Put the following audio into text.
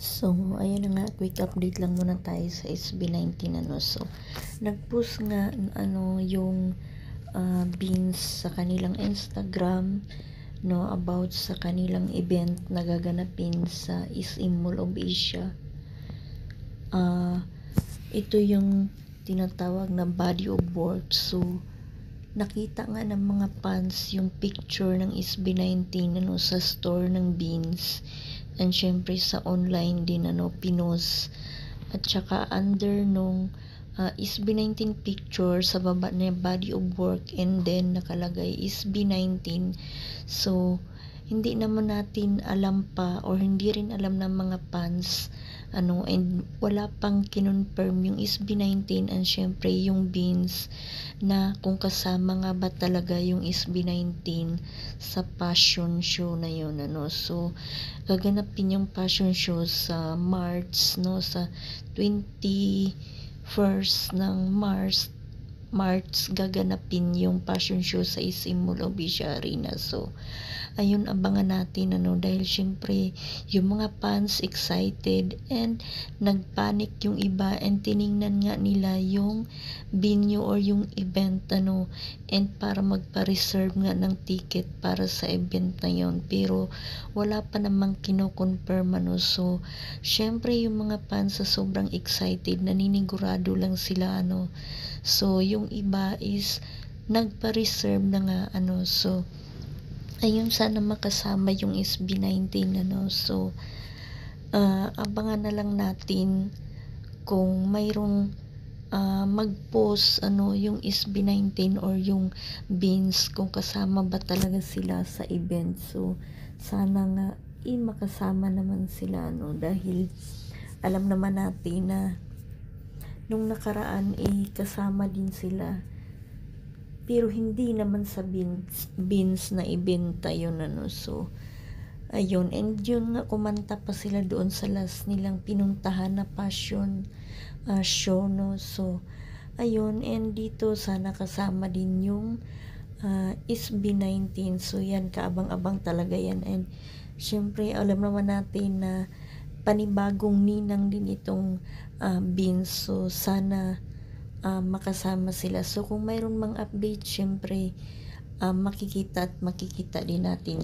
So, ayun na nga, quick update lang muna tayo sa SB19 So, nag-post nga yung Beans sa kanilang Instagram about sa kanilang event na gaganapin sa SM Mall of Asia. Ito yung tinatawag na body of work. So, nakita nga ng mga fans yung picture ng SB19 sa store ng Beans, and syempre sa online din pinost, at saka under nung SB19 picture sa baba na body of work, and then nakalagay SB19. So hindi naman natin alam pa, or hindi rin alam ng mga fans and wala pang kinonfirm yung SB19 and syempre yung Beans na kung kasama nga ba talaga yung SB19 sa fashion show na yun So gaganapin yung fashion show sa March sa 21st ng March gaganapin yung fashion show sa SM Mall of Asia Arena. So ayun, abangan natin dahil syempre yung mga fans excited and nagpanic yung iba, and tiningnan nga nila yung venue or yung event and para magpa-reserve nga ng ticket para sa event na yun, pero wala pa namang kino-confirm So syempre yung mga fans sa sobrang excited, naninigurado lang sila So yung iba is nagpa-reserve na nga so ayun, sana makasama yung SB19 So abangan na lang natin kung mayroong mag-post yung SB19 or yung Beans, kung kasama ba talaga sila sa event. So sana nga makasama naman sila dahil alam naman natin na nung nakaraan kasama din sila, pero hindi naman sa Beans na ibenta yun So ayun, and yun nga, kumanta pa sila doon sa last nilang pinuntahan na fashion show So ayun, and dito sana kasama din yung SB19. So yan, kaabang-abang talaga yan, and syempre alam naman natin na panibagong ninang din itong Beans. So sana makasama sila. So kung mayroon mang update, syempre makikita din natin.